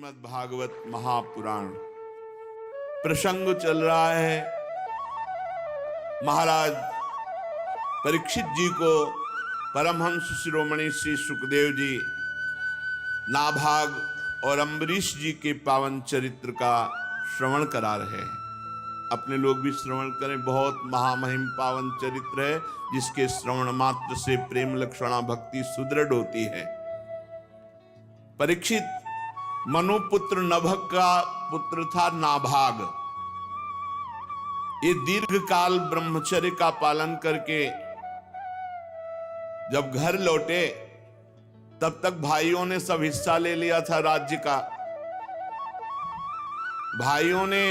श्रीमद् भागवत महापुराण प्रसंग चल रहा है। महाराज परीक्षित जी को परमहंस शिरोमणि श्री सुखदेव जी नाभाग और अम्बरीश जी के पावन चरित्र का श्रवण करा रहे हैं। अपने लोग भी श्रवण करें। बहुत महामहिम पावन चरित्र है जिसके श्रवण मात्र से प्रेम लक्षणा भक्ति सुदृढ़ होती है। परीक्षित मनुपुत्र नभग का पुत्र था नाभाग। ये दीर्घ काल ब्रह्मचर्य का पालन करके जब घर लौटे तब तक भाइयों ने सब हिस्सा ले लिया था राज्य का। भाइयों ने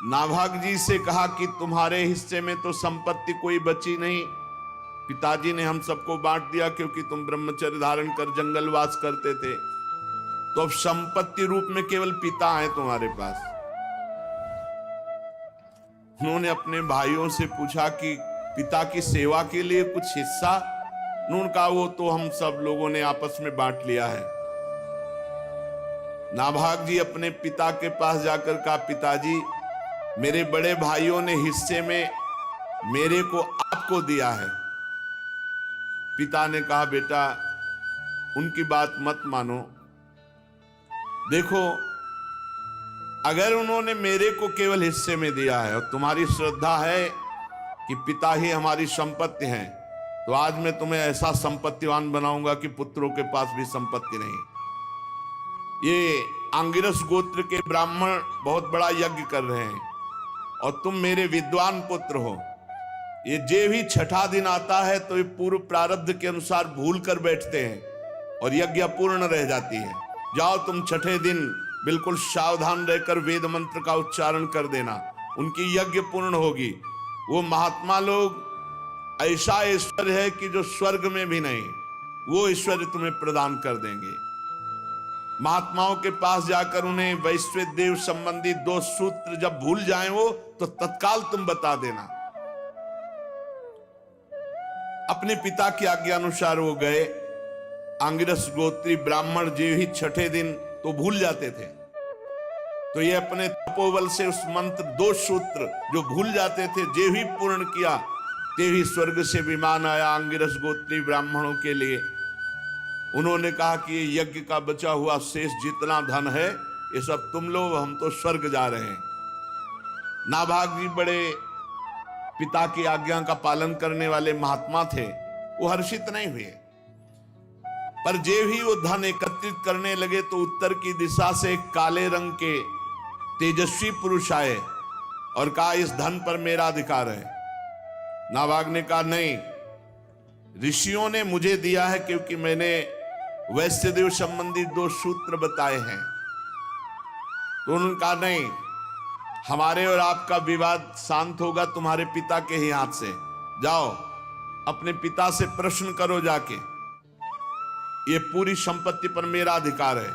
नाभाग जी से कहा कि तुम्हारे हिस्से में तो संपत्ति कोई बची नहीं। पिताजी ने हम सबको बांट दिया क्योंकि तुम ब्रह्मचर्य धारण कर जंगलवास करते थे, तो अब संपत्ति रूप में केवल पिता है तुम्हारे पास। उन्होंने अपने भाइयों से पूछा कि पिता की सेवा के लिए कुछ हिस्सा? उन्होंने कहा वो तो हम सब लोगों ने आपस में बांट लिया है। नाभाग जी अपने पिता के पास जाकर कहा, पिताजी मेरे बड़े भाइयों ने हिस्से में मेरे को आपको दिया है। पिता ने कहा, बेटा उनकी बात मत मानो। देखो अगर उन्होंने मेरे को केवल हिस्से में दिया है और तुम्हारी श्रद्धा है कि पिता ही हमारी संपत्ति हैं, तो आज मैं तुम्हें ऐसा संपत्तिवान बनाऊंगा कि पुत्रों के पास भी संपत्ति नहीं। ये आंगिरस गोत्र के ब्राह्मण बहुत बड़ा यज्ञ कर रहे हैं और तुम मेरे विद्वान पुत्र हो। ये जे भी छठा दिन आता है तो ये पूर्व प्रारब्ध के अनुसार भूल कर बैठते हैं और यज्ञ अपूर्ण रह जाती है। जाओ तुम छठे दिन बिल्कुल सावधान रहकर वेद मंत्र का उच्चारण कर देना, उनकी यज्ञ पूर्ण होगी। वो महात्मा लोग ऐसा ऐश्वर्य है कि जो स्वर्ग में भी नहीं, वो ऐश्वर्य तुम्हें प्रदान कर देंगे। महात्माओं के पास जाकर उन्हें वैश्विक देव संबंधी 2 सूत्र जब भूल जाएं वो, तो तत्काल तुम बता देना। अपने पिता की आज्ञा अनुसार वो गए। आंगिरस गोत्री ब्राह्मण जो ही छठे दिन तो भूल जाते थे, तो ये अपने तपोबल से उस मंत्र 2 सूत्र जो भूल जाते थे जे भी पूर्ण किया, ते ही स्वर्ग से विमान आया आंगिरस गोत्री ब्राह्मणों के लिए। उन्होंने कहा कि ये यज्ञ का बचा हुआ शेष जितना धन है ये सब तुम लो, हम तो स्वर्ग जा रहे हैं। नाभाग जी बड़े पिता की आज्ञा का पालन करने वाले महात्मा थे, वो हर्षित नहीं हुए। पर जे भी वो धन एकत्रित करने लगे तो उत्तर की दिशा से एक काले रंग के तेजस्वी पुरुष आए और कहा, इस धन पर मेरा अधिकार है। नाभाग ने कहा, नहीं, ऋषियों ने मुझे दिया है क्योंकि मैंने वैश्यदेव संबंधी 2 सूत्र बताए हैं। तो उन्होंने कहा, नहीं, हमारे और आपका विवाद शांत होगा तुम्हारे पिता के ही हाथ से। जाओ अपने पिता से प्रश्न करो जाके, ये पूरी संपत्ति पर मेरा अधिकार है।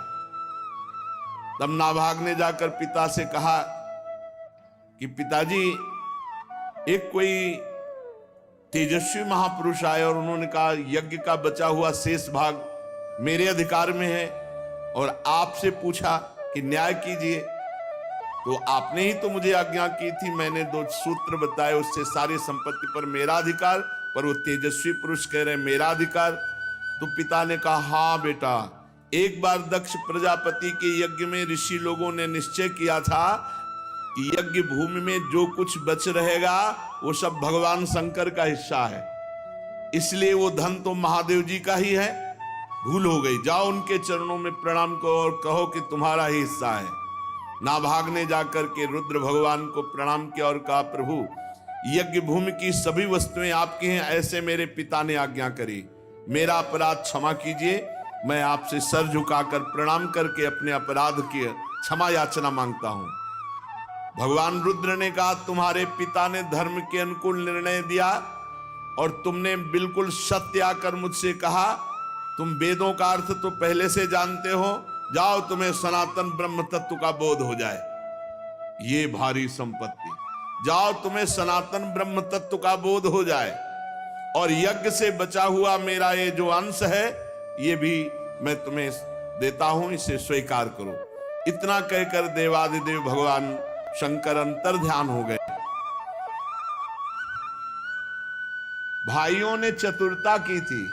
तब नाभाग ने जाकर पिता से कहा कि पिताजी एक कोई तेजस्वी महापुरुष आए और उन्होंने कहा यज्ञ का बचा हुआ शेष भाग मेरे अधिकार में है और आपसे पूछा कि न्याय कीजिए। तो आपने ही तो मुझे आज्ञा की थी, मैंने 2 सूत्र बताए, उससे सारी संपत्ति पर मेरा अधिकार, पर वो तेजस्वी पुरुष कह रहे मेरा अधिकार। तो पिता ने कहा, हाँ बेटा, एक बार दक्ष प्रजापति के यज्ञ में ऋषि लोगों ने निश्चय किया था कि यज्ञ भूमि में जो कुछ बच रहेगा वो सब भगवान शंकर का हिस्सा है, इसलिए वो धन तो महादेव जी का ही है। भूल हो गई, जाओ उनके चरणों में प्रणाम करो और कहो कि तुम्हारा ही हिस्सा है। नाभाग ने जाकर के रुद्र भगवान को प्रणाम किया और कहा, प्रभु यज्ञ भूमि की सभी वस्तुएं आपकी हैं, ऐसे मेरे पिता ने आज्ञा करी। मेरा अपराध क्षमा कीजिए। मैं आपसे सर झुकाकर प्रणाम करके अपने अपराध की क्षमा याचना मांगता हूं। भगवान रुद्र ने कहा, तुम्हारे पिता ने धर्म के अनुकूल निर्णय दिया और तुमने बिल्कुल सत्य आकर मुझसे कहा। तुम वेदों का अर्थ तो पहले से जानते हो, जाओ तुम्हें सनातन ब्रह्म तत्व का बोध हो जाए। ये भारी संपत्ति, जाओ तुम्हें सनातन ब्रह्म तत्व का बोध हो जाए और यज्ञ से बचा हुआ मेरा ये जो अंश है ये भी मैं तुम्हें देता हूं, इसे स्वीकार करो। इतना कहकर देवादिदेव भगवान शंकर अंतर ध्यान हो गए। भाइयों ने चतुरता की थी,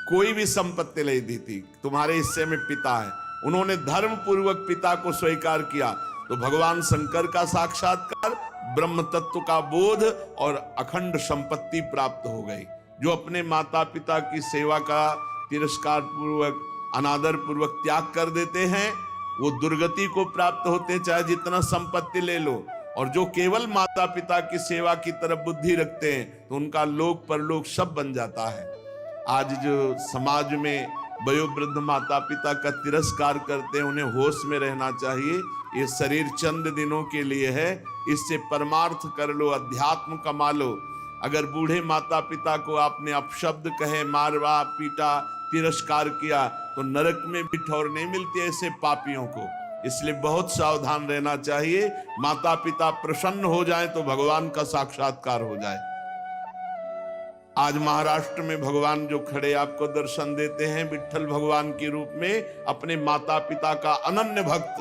कोई भी संपत्ति नहीं दी थी। तुम्हारे हिस्से में पिता है, उन्होंने धर्म पूर्वक पिता को स्वीकार किया, तो भगवान शंकर का साक्षात्कार, ब्रह्म तत्व का बोध और अखंड संपत्ति प्राप्त हो गई। जो अपने माता पिता की सेवा का तिरस्कार पूर्वक, अनादर पूर्वक त्याग कर देते हैं, वो दुर्गति को प्राप्त होते, चाहे जितना संपत्ति ले लो। और जो केवल माता पिता की सेवा की तरफ बुद्धि रखते हैं, तो उनका लोक परलोक सब बन जाता है। आज जो समाज में वयोवृद्ध माता पिता का तिरस्कार करते हैं, उन्हें होश में रहना चाहिए। ये शरीर चंद दिनों के लिए है, इससे परमार्थ कर लो, अध्यात्म कमा लो। अगर बूढ़े माता पिता को आपने अपशब्द कहे, मारवा पीटा, तिरस्कार किया, तो नरक में भी ठौर नहीं मिलती ऐसे पापियों को। इसलिए बहुत सावधान रहना चाहिए। माता पिता प्रसन्न हो जाएं तो भगवान का साक्षात्कार हो जाए। आज महाराष्ट्र में भगवान जो खड़े आपको दर्शन देते हैं विट्ठल भगवान के रूप में, अपने माता पिता का अनन्य भक्त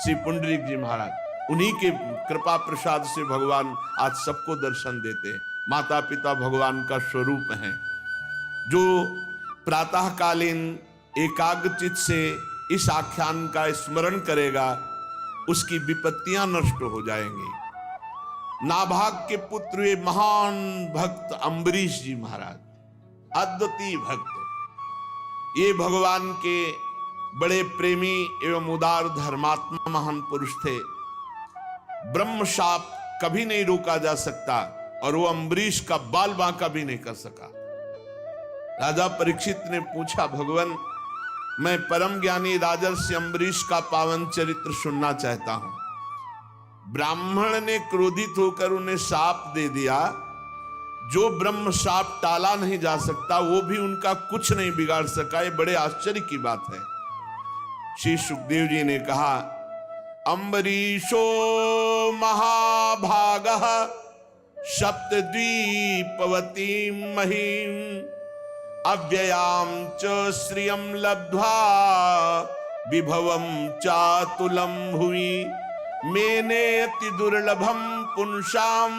श्री पुंडरीक जी महाराज, उन्हीं के कृपा प्रसाद से भगवान आज सबको दर्शन देते हैं। माता पिता भगवान का स्वरूप हैं। जो प्रातःकालीन एकाग्रचित से इस आख्यान का स्मरण करेगा, उसकी विपत्तियां नष्ट हो जाएंगी। नाभाग के पुत्र वे महान भक्त अम्बरीश जी महाराज, अद्वितीय भक्त, ये भगवान के बड़े प्रेमी एवं उदार धर्मात्मा महान पुरुष थे। ब्रह्म शाप कभी नहीं रोका जा सकता, और वो अम्बरीश का बाल बांका भी नहीं कर सका। राजा परीक्षित ने पूछा, भगवान मैं परम ज्ञानी राजर्षि अम्बरीश का पावन चरित्र सुनना चाहता हूं। ब्राह्मण ने क्रोधित होकर उन्हें शाप दे दिया। जो ब्रह्म शाप टाला नहीं जा सकता, वो भी उनका कुछ नहीं बिगाड़ सका। ये बड़े आश्चर्य की बात है। श्री सुखदेव जी ने कहा, अम्बरीशो महाभागः सप्तद्वीपवतीं महीम् अव्ययां च श्रियं लब्ध्वा विभवं चातुलं भुवि मेनेति दुर्लभं पुंसां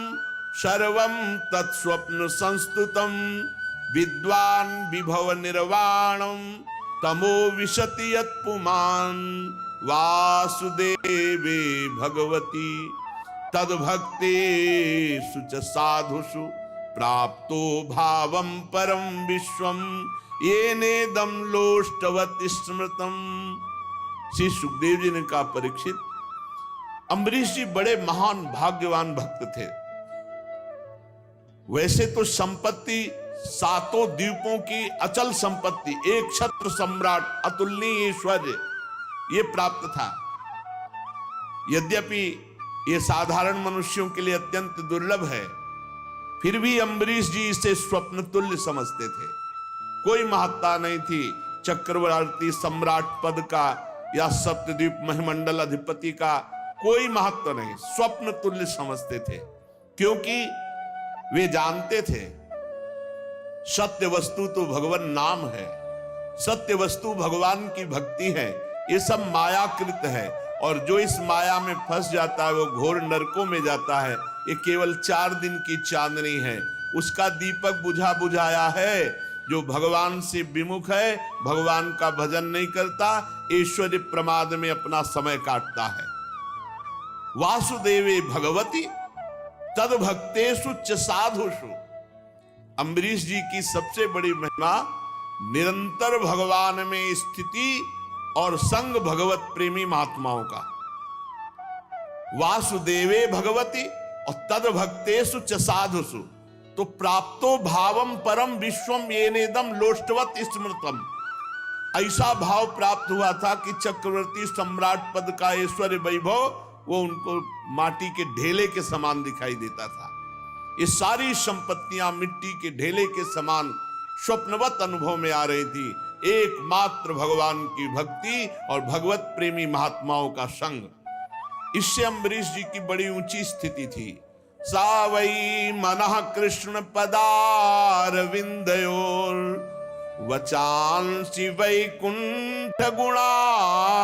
सर्वं तत्स्वप्न संस्तुतं विद्वान् विभव निर्वाणं तमो विशति यत्पुमान् वासुदेवे भगवती तद्भक्तेषु च साधुषु प्राप्तो भावं परम विश्वम येनेदं लोष्टवत् स्मृतम्। श्री सुखदेव जी ने कहा, परीक्षित, अम्बरीश जी बड़े महान भाग्यवान भक्त थे। वैसे तो संपत्ति सातों द्वीपों की अचल संपत्ति, एक छत्र सम्राट, अतुलनीय ऐश्वर्य, ये प्राप्त था। यद्यपि ये साधारण मनुष्यों के लिए अत्यंत दुर्लभ है, फिर भी अम्बरीश जी इसे स्वप्न तुल्य समझते थे। कोई महत्ता नहीं थी चक्रवर्ती सम्राट पद का या सप्तद्वीप महिमंडल अधिपति का, कोई महत्व नहीं, स्वप्न तुल्य समझते थे। क्योंकि वे जानते थे सत्य वस्तु तो भगवान नाम है, सत्य वस्तु भगवान की भक्ति है। ये सब मायाकृत है, और जो इस माया में फंस जाता है वो घोर नरकों में जाता है। ये केवल 4 दिन की चांदनी है, उसका दीपक बुझा बुझाया है। जो भगवान से विमुख है, भगवान का भजन नहीं करता, ऐश्वर्य प्रमाद में अपना समय काटता है। वासुदेवे भगवती तद्भक्तेषु च साधुषु। अम्बरीश जी की सबसे बड़ी महिमा निरंतर भगवान में स्थिति और संग भगवत प्रेमी महात्माओं का। वासुदेवे भगवती और तद्भक्तेषु च साधुषु, तो प्राप्तो भावम परम विश्वम येनेदं लोष्टवत् स्मृतम्। ऐसा भाव प्राप्त हुआ था कि चक्रवर्ती सम्राट पद का ऐश्वर्य वैभव वो उनको माटी के ढेले के समान दिखाई देता था। ये सारी संपत्तियां मिट्टी के ढेले के समान स्वप्नवत अनुभव में आ रही थी। एकमात्र भगवान की भक्ति और भगवत प्रेमी महात्माओं का संग। इससे अम्बरीश जी की बड़ी ऊंची स्थिति थी। सा वै मनः कृष्ण पदार विंदयोर वचांसि वैकुंठ गुणानुवर्णने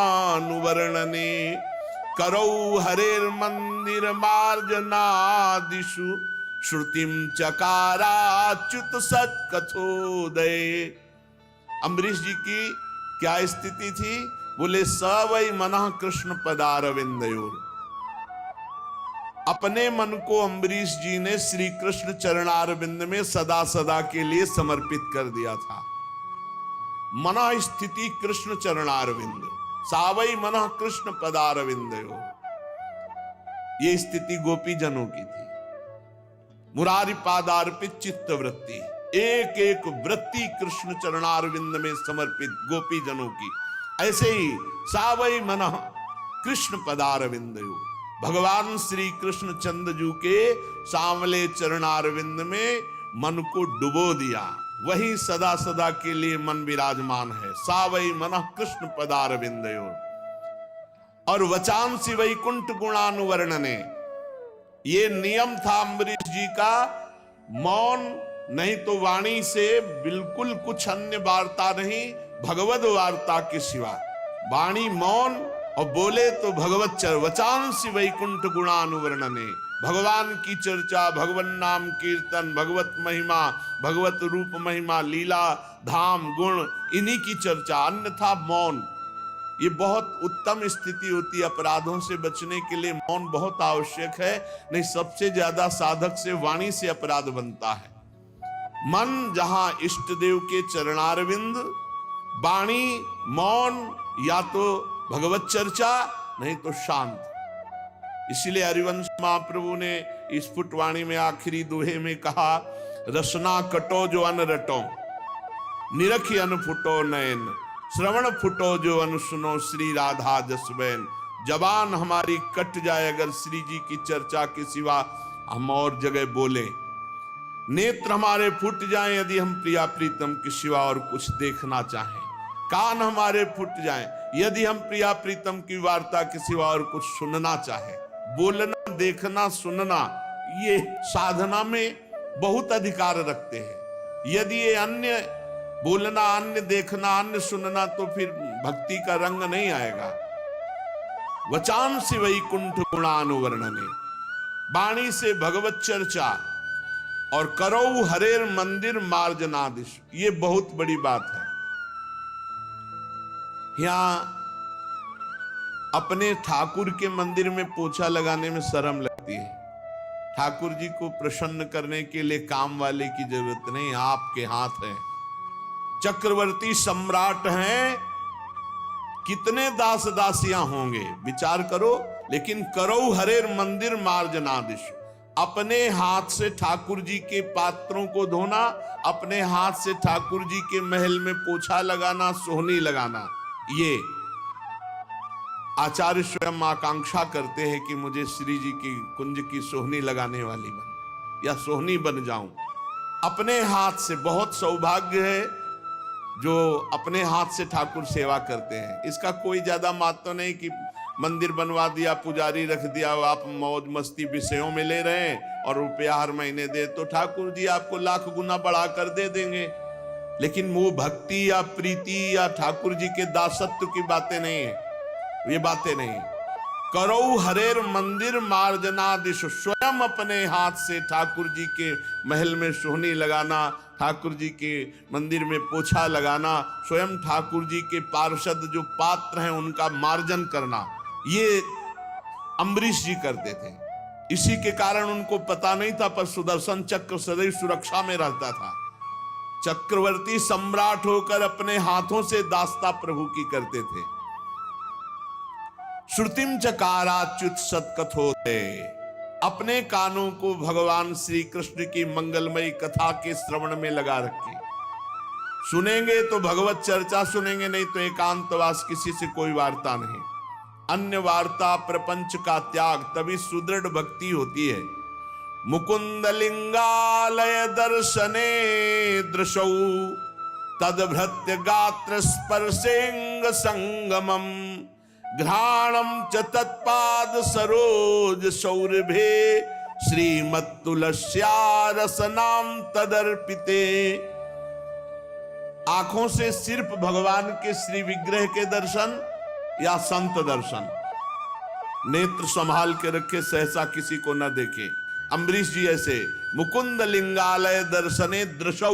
करौ हरेर्मंदिर मार्जनादिषु श्रुतिम चकाराच्युत सत्कथोदय। अम्बरीश जी की क्या स्थिति थी? बोले स वै मनः कृष्ण पदारविंदयोर। अपने मन को अम्बरीश जी ने श्री कृष्ण चरणारविंद में सदा सदा के लिए समर्पित कर दिया था। मना स्थिति कृष्ण चरणारविंद, सावई मनः कृष्ण पदारविंदयोर। ये स्थिति गोपी जनों की थी। मुरारी पादार्पित चित्त वृत्ति, एक एक वृत्ति कृष्ण चरणारविंद में समर्पित गोपी जनों की। ऐसे ही सावई मनः कृष्ण पदारविंदयोर, भगवान श्री कृष्ण चंद्रजू के सांवले चरणारविंद में मन को डुबो दिया। वही सदा सदा के लिए मन विराजमान है। सावई मनः कृष्ण पदारविंदयोर। और वचांसि वैकुंठ गुणानुवर्णने, ये नियम था अम्बरीश जी का, मौन नहीं तो वाणी से बिल्कुल कुछ अन्य वार्ता नहीं, भगवद वार्ता के सिवा। वाणी मौन और बोले तो भगवत वचांसि वैकुंठ गुणानुवर्णने, भगवान की चर्चा, भगवान नाम कीर्तन, भगवत महिमा, भगवत रूप महिमा, लीला धाम गुण, इन्हीं की चर्चा, अन्यथा मौन। ये बहुत उत्तम स्थिति होती है। अपराधों से बचने के लिए मौन बहुत आवश्यक है, नहीं सबसे ज्यादा साधक से वाणी से अपराध बनता है। मन जहां इष्ट देव के चरणारविंद, वाणी मौन, या तो भगवत चर्चा नहीं तो शांत। इसीलिए हरिवंश महाप्रभु ने स्फुट वाणी में आखिरी दोहे में कहा, रसना कटो जो अन रटो, निरखी अन फुटो नयन, श्रवण फुटो जो अन सुनो श्री राधा जसबैन। जबान हमारी कट जाए अगर श्री जी की चर्चा के सिवा हम और जगह बोले। नेत्र हमारे फूट जाएं यदि हम प्रिया प्रीतम के सिवा और कुछ देखना चाहें। कान हमारे फूट जाएं यदि हम प्रिया प्रीतम की वार्ता के सिवा और कुछ सुनना चाहें। बोलना, देखना, सुनना, ये साधना में बहुत अधिकार रखते हैं। यदि ये अन्य बोलना, अन्य देखना, अन्य सुनना, तो फिर भक्ति का रंग नहीं आएगा। वचांसि वैकुंठ गुणानुवर्णने, वाणी से भगवत चर्चा, और करौ हरेर मंदिर मार्जनादिश, ये बहुत बड़ी बात है। यहां अपने ठाकुर के मंदिर में पोछा लगाने में शर्म लगती है। ठाकुर जी को प्रसन्न करने के लिए काम वाले की जरूरत नहीं, आपके हाथ है। चक्रवर्ती सम्राट हैं, कितने दास दासियां होंगे विचार करो। लेकिन करौ हरेर मंदिर मार्जनादिश, अपने हाथ से ठाकुर जी के पात्रों को धोना, अपने हाथ से ठाकुर जी के महल में पोछा लगाना, सोहनी लगाना, ये आचार्य स्वयं आकांक्षा करते हैं कि मुझे श्री जी की कुंज की सोहनी लगाने वाली बन, या सोहनी बन जाऊं। अपने हाथ से, बहुत सौभाग्य है जो अपने हाथ से ठाकुर सेवा करते हैं। इसका कोई ज्यादा महत्व नहीं कि मंदिर बनवा दिया, पुजारी रख दिया, आप मौज मस्ती विषयों में ले रहे हैं और रुपया हर महीने दे, तो ठाकुर जी आपको लाख गुना बढ़ा कर दे देंगे। लेकिन वो भक्ति या प्रीति या ठाकुर जी के दासत्व की बातें नहीं है, ये बातें नहीं। करौ हरेर मंदिर मार्जनादिश, स्वयं अपने हाथ से ठाकुर जी के महल में सोहनी लगाना, ठाकुर जी के मंदिर में पोछा लगाना, स्वयं ठाकुर जी के पार्षद जो पात्र हैं उनका मार्जन करना, ये अम्बरीश जी करते थे। इसी के कारण उनको पता नहीं था, पर सुदर्शन चक्र सदैव सुरक्षा में रहता था। चक्रवर्ती सम्राट होकर अपने हाथों से दास्ता प्रभु की करते थे। श्रुतिम चकाराच्युत सत्कथोदय, अपने कानों को भगवान श्री कृष्ण की मंगलमयी कथा के श्रवण में लगा रखे। सुनेंगे तो भगवत चर्चा सुनेंगे, नहीं तो एकांतवास, किसी से कोई वार्ता नहीं। अन्य वार्ता प्रपंच का त्याग, तभी सुदृढ़ भक्ति होती है। मुकुंद लिंगालय दर्शने दृशौ तदभृत्य गात्र स्पर्शेंग संगमम घ्राणम च तत्पाद सरोज सौरभे श्रीमत्तुलस्या रसनाम तदर्पिते। आंखों से सिर्फ भगवान के श्री विग्रह के दर्शन या संत दर्शन, नेत्र संभाल के रखे, सहसा किसी को न देखे। अम्बरीश जी ऐसे मुकुंद लिंगालय दर्शने दृशौ,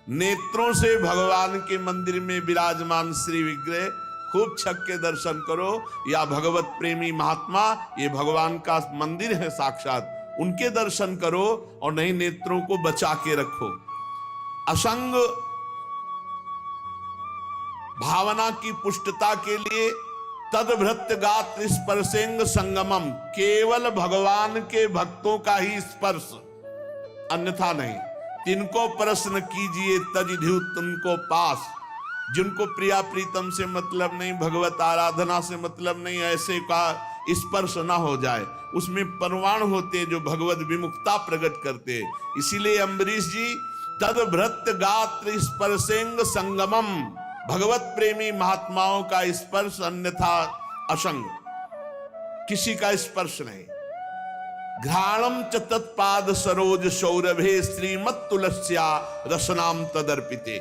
नेत्रों से भगवान के मंदिर में विराजमान श्री विग्रह खूब छक के दर्शन करो, या भगवत प्रेमी महात्मा, ये भगवान का मंदिर है साक्षात, उनके दर्शन करो, और नहीं नेत्रों को बचा के रखो। असंग भावना की पुष्टता के लिए तदभृत्य गात्र स्पर्शेंग संगमम, केवल भगवान के भक्तों का ही स्पर्श, अन्यथा नहीं। तिनको प्रश्न कीजिए तजिधु तुमको पास, जिनको प्रिया प्रीतम से मतलब नहीं, भगवत आराधना से मतलब नहीं, ऐसे का स्पर्श ना हो जाए। उसमें परवान होते जो भगवत विमुखता प्रकट करते। इसीलिए अम्बरीश जी तदभृत्य गात्र स्पर्शेंग संगमम, भगवत प्रेमी महात्माओं का स्पर्श, अन्यथा असंग, किसी का स्पर्श नहीं। घ्राणम च तत्पाद सरोज सौरभे श्रीमत तुलस्या रसनाम तदर्पिते।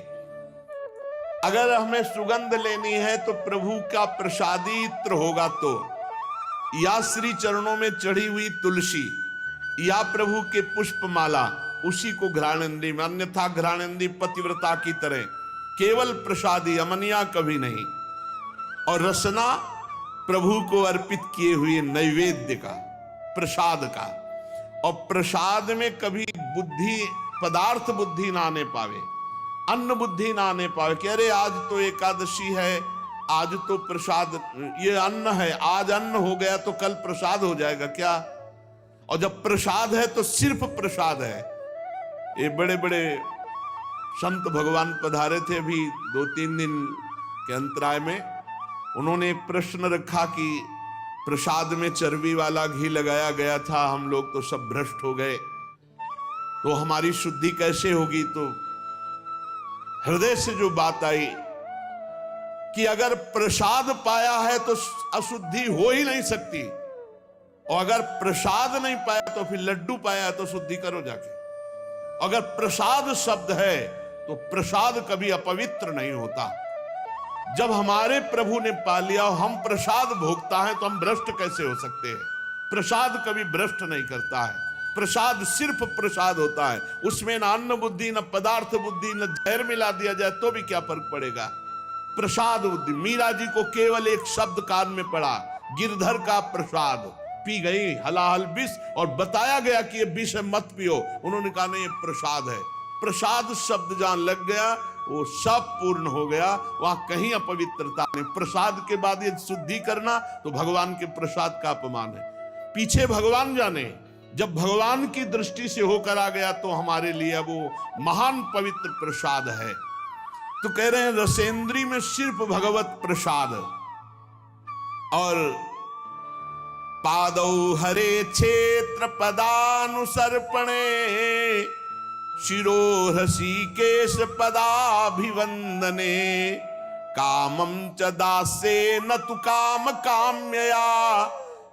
अगर हमें सुगंध लेनी है तो प्रभु का प्रसादी इत्र होगा, तो या श्री चरणों में चढ़ी हुई तुलसी या प्रभु के पुष्पमाला, उसी को घ्राणेंदी में, अन्यथा घ्राणेंदी पतिव्रता की तरह केवल प्रसादी, अमनिया कभी नहीं। और रसना प्रभु को अर्पित किए हुए नैवेद्य का, प्रसाद का। और प्रसाद में कभी बुद्धि, पदार्थ बुद्धि ना आने पावे, अन्न बुद्धि ना आने पावे कि अरे आज तो एकादशी है, आज तो प्रसाद, ये अन्न है, आज अन्न हो गया तो कल प्रसाद हो जाएगा क्या? और जब प्रसाद है तो सिर्फ प्रसाद है। ये बड़े बड़े संत भगवान पधारे थे अभी 2-3 दिन के अंतराय में, उन्होंने एक प्रश्न रखा कि प्रसाद में चर्बी वाला घी लगाया गया था, हम लोग तो सब भ्रष्ट हो गए, तो हमारी शुद्धि कैसे होगी? तो हृदय से जो बात आई कि अगर प्रसाद पाया है तो अशुद्धि हो ही नहीं सकती, और अगर प्रसाद नहीं पाया तो फिर लड्डू पाया तो शुद्धि करो जाके। अगर प्रसाद शब्द है तो प्रसाद कभी अपवित्र नहीं होता। जब हमारे प्रभु ने पा लिया और हम प्रसाद भोगता है तो हम भ्रष्ट कैसे हो सकते हैं? प्रसाद कभी भ्रष्ट नहीं करता है, प्रसाद सिर्फ प्रसाद होता है, उसमें न अन्न बुद्धि न पदार्थ बुद्धि न जहर मिला दिया जाए तो भी क्या फर्क पड़ेगा? प्रसाद बुद्धि। मीरा जी को केवल एक शब्द कान में पड़ा, गिरधर का प्रसाद, पी गई हलाहल विष, और बताया गया कि ये विष है मत पियो, उन्होंने कहा नहीं ये प्रसाद है। प्रसाद शब्द जहां लग गया वो सब पूर्ण हो गया, वहां कहीं अपवित्रता नहीं। प्रसाद के बाद ये शुद्धि करना तो भगवान के प्रसाद का अपमान है। पीछे भगवान जाने, जब भगवान की दृष्टि से होकर आ गया तो हमारे लिए वो महान पवित्र प्रसाद है। तो कह रहे हैं रसेंद्री में सिर्फ भगवत प्रसाद। और पादौ हरे क्षेत्र पदानुसर्पणे शिरो हृषिकेश पदाभिवंदने कामं च दासे न तु काम काम्यया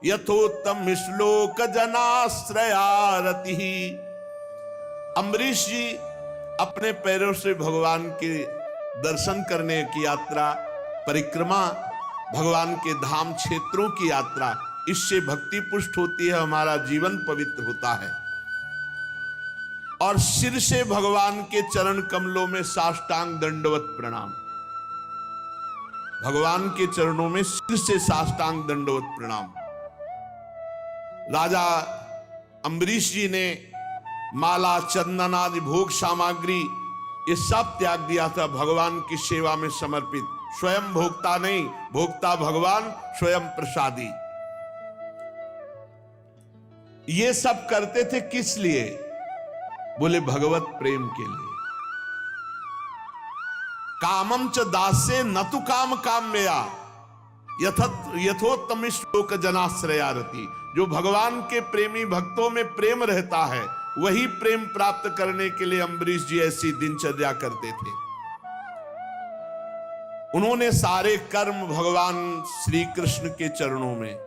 यथोत्तम श्लोक जनाश्रयारति। अम्बरीश जी अपने पैरों से भगवान के दर्शन करने की यात्रा, परिक्रमा, भगवान के धाम क्षेत्रों की यात्रा, इससे भक्ति पुष्ट होती है, हमारा जीवन पवित्र होता है। और सिर से भगवान के चरण कमलों में साष्टांग दंडवत प्रणाम, भगवान के चरणों में सिर से साष्टांग दंडवत प्रणाम। राजा अम्बरीश जी ने माला, चंदन आदि भोग सामग्री ये सब त्याग दिया था, भगवान की सेवा में समर्पित। स्वयं भोक्ता नहीं, भोक्ता भगवान, स्वयं प्रसादी। ये सब करते थे किस लिए? बोले भगवत प्रेम के लिए। कामम च दासे न तु काम काम्यया यथोत्तम श्लोक जनाश्रयारति। जो भगवान के प्रेमी भक्तों में प्रेम रहता है वही प्रेम प्राप्त करने के लिए अम्बरीश जी ऐसी दिनचर्या करते थे। उन्होंने सारे कर्म भगवान श्री कृष्ण के चरणों में,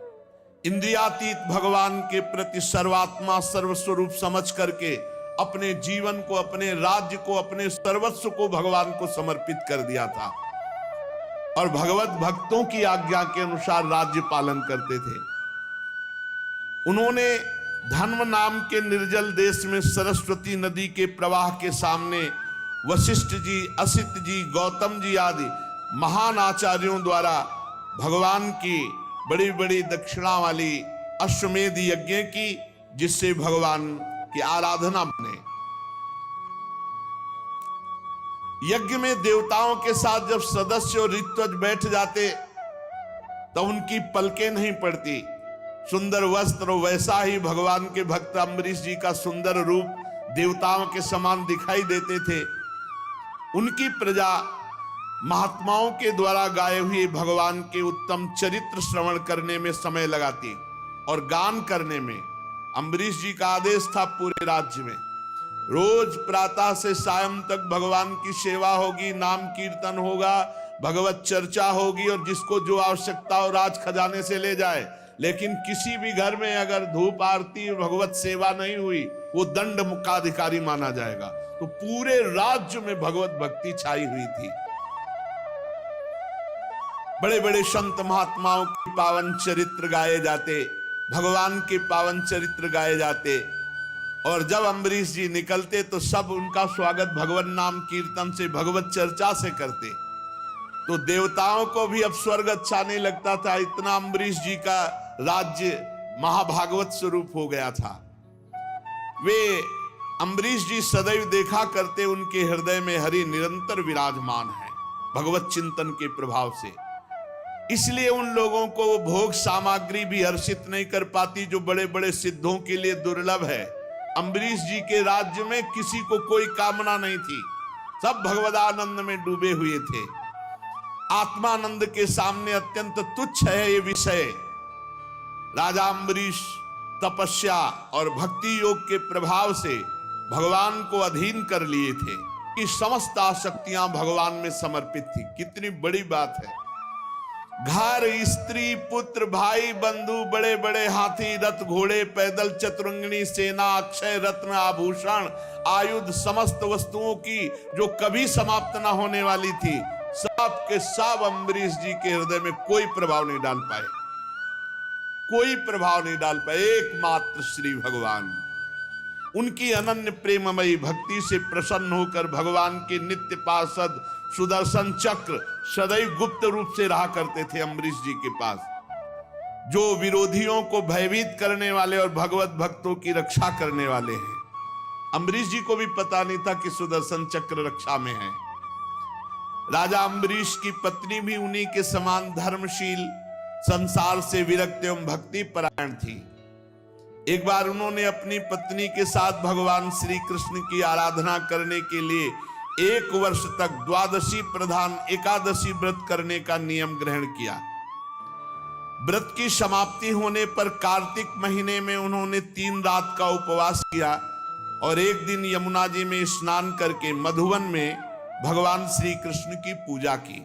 इंद्रियातीत भगवान के प्रति सर्वात्मा सर्वस्वरूप समझ करके अपने जीवन को, अपने राज्य को, अपने सर्वस्व को भगवान को समर्पित कर दिया था और भगवत भक्तों की आज्ञा के अनुसार राज्य पालन करते थे। उन्होंने धर्म नाम के निर्जल देश में सरस्वती नदी के प्रवाह के सामने वशिष्ठ जी, असित जी, गौतम जी आदि महान आचार्यों द्वारा भगवान की बड़ी बड़ी दक्षिणा वाली अश्वमेध यज्ञ की, जिससे भगवान की आराधना बने। यज्ञ में देवताओं के साथ जब सदस्य और ऋत्विज बैठ जाते तो उनकी पलकें नहीं पड़ती। सुंदर वस्त्र, वैसा ही भगवान के भक्त अम्बरीश जी का सुंदर रूप देवताओं के समान दिखाई देते थे। उनकी प्रजा महात्माओं के द्वारा गाए हुए भगवान के उत्तम चरित्र श्रवण करने में समय लगाती और गान करने में। अम्बरीश जी का आदेश था पूरे राज्य में रोज प्रातः से सायं तक भगवान की सेवा होगी, नाम कीर्तन होगा, भगवत चर्चा होगी और जिसको जो आवश्यकता हो राज खजाने से ले जाए। लेकिन किसी भी घर में अगर धूप आरती भगवत सेवा नहीं हुई वो दंड मुक्ताधिकारी माना जाएगा। तो पूरे राज्य में भगवत भक्ति छाई हुई थी। बड़े बड़े संत महात्माओं के पावन चरित्र गाए जाते, भगवान के पावन चरित्र गाए जाते और जब अम्बरीश जी निकलते तो सब उनका स्वागत भगवान नाम कीर्तन से, भगवत चर्चा से करते। तो देवताओं को भी अब स्वर्ग अच्छा नहीं लगता था, इतना अम्बरीश जी का राज्य महाभागवत स्वरूप हो गया था। वे अम्बरीश जी सदैव देखा करते उनके हृदय में हरि निरंतर विराजमान है भगवत चिंतन के प्रभाव से। इसलिए उन लोगों को वो भोग सामग्री भी हर्षित नहीं कर पाती जो बड़े बड़े सिद्धों के लिए दुर्लभ है। अम्बरीश जी के राज्य में किसी को कोई कामना नहीं थी, सब भगवदानंद में डूबे हुए थे। आत्मानंद के सामने अत्यंत तुच्छ है ये विषय। राजा अम्बरीश तपस्या और भक्ति योग के प्रभाव से भगवान को अधीन कर लिए थे कि समस्त आसक्तियां भगवान में समर्पित थी। कितनी बड़ी बात है। घर, स्त्री, पुत्र, भाई, बंधु, बड़े बड़े हाथी, रथ, घोड़े, पैदल, चतुरंगिणी सेना, अक्षय रत्न, आभूषण, आयुध, समस्त वस्तुओं की जो कभी समाप्त न होने वाली थी, सब के सब अम्बरीश जी के हृदय में कोई प्रभाव नहीं डाल पाए, कोई प्रभाव नहीं डाल पाए। एकमात्र श्री भगवान उनकी अनन्य प्रेममयी भक्ति से प्रसन्न होकर भगवान के नित्य पार्षद सुदर्शन चक्र सदैव गुप्त रूप से रहा करते थे अम्बरीश जी के पास, जो विरोधियों को भयभीत करने वाले और भगवत भक्तों की रक्षा करने वाले हैं। अम्बरीश जी को भी पता नहीं था कि सुदर्शन चक्र रक्षा में है। राजा अम्बरीश की पत्नी भी उन्हीं के समान धर्मशील, संसार से विरक्त एवं भक्ति परायण थी। एक बार उन्होंने अपनी पत्नी के साथ भगवान श्री कृष्ण की आराधना करने के लिए 1 वर्ष तक द्वादशी प्रधान एकादशी व्रत करने का नियम ग्रहण किया। व्रत की समाप्ति होने पर कार्तिक महीने में उन्होंने 3 रात का उपवास किया और एक दिन यमुना जी में स्नान करके मधुवन में भगवान श्री कृष्ण की पूजा की।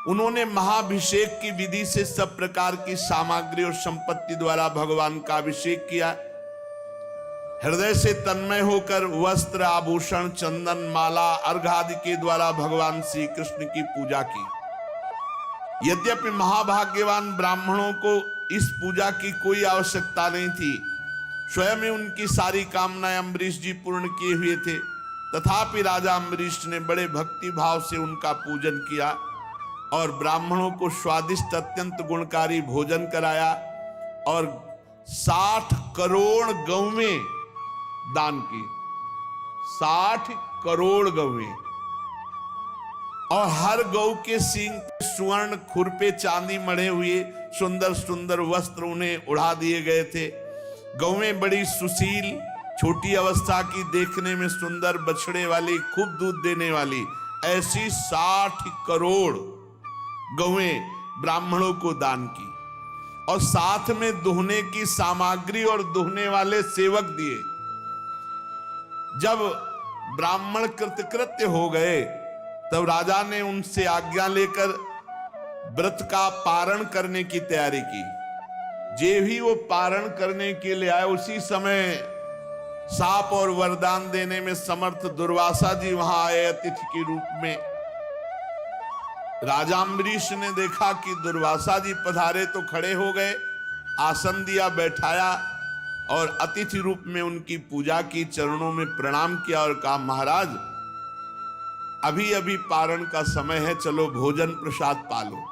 उन्होंने महाभिषेक की विधि से सब प्रकार की सामग्री और संपत्ति द्वारा भगवान का अभिषेक किया। हृदय से तन्मय होकर वस्त्र, आभूषण, चंदन, माला, अर्घ आदि के द्वारा भगवान श्री कृष्ण की पूजा की। यद्यपि महाभाग्यवान ब्राह्मणों को इस पूजा की कोई आवश्यकता नहीं थी, स्वयं ही उनकी सारी कामनाएं अम्बरीश जी पूर्ण किए हुए थे, तथापि राजा अम्बरीश ने बड़े भक्ति भाव से उनका पूजन किया और ब्राह्मणों को स्वादिष्ट अत्यंत गुणकारी भोजन कराया और 60 करोड़ गौवें दान की। 60 करोड़ गौवें, और हर गौ के सींग पे स्वर्ण, खुरपे चांदी मढ़े हुए सुंदर सुंदर वस्त्र उन्हें उड़ा दिए गए थे। गौवें बड़ी सुशील, छोटी अवस्था की, देखने में सुंदर, बछड़े वाली, खूब दूध देने वाली, ऐसी 60 करोड़ गौवें ब्राह्मणों को दान की और साथ में दुहने की सामग्री और दुहने वाले सेवक दिए। जब ब्राह्मण कृतकृत्य हो गए तब राजा ने उनसे आज्ञा लेकर व्रत का पारण करने की तैयारी की। जे भी वो पारण करने के लिए आए, उसी समय साप और वरदान देने में समर्थ दुर्वासा जी वहां आए अतिथि के रूप में। राजा अम्बरीश ने देखा कि दुर्वासा जी पधारे तो खड़े हो गए, आसन दिया, बैठाया और अतिथि रूप में उनकी पूजा की, चरणों में प्रणाम किया और कहा, महाराज अभी अभी पारण का समय है, चलो भोजन प्रसाद पालो।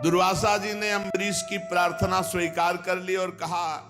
दुर्वासा जी ने अम्बरीश की प्रार्थना स्वीकार कर ली और कहा,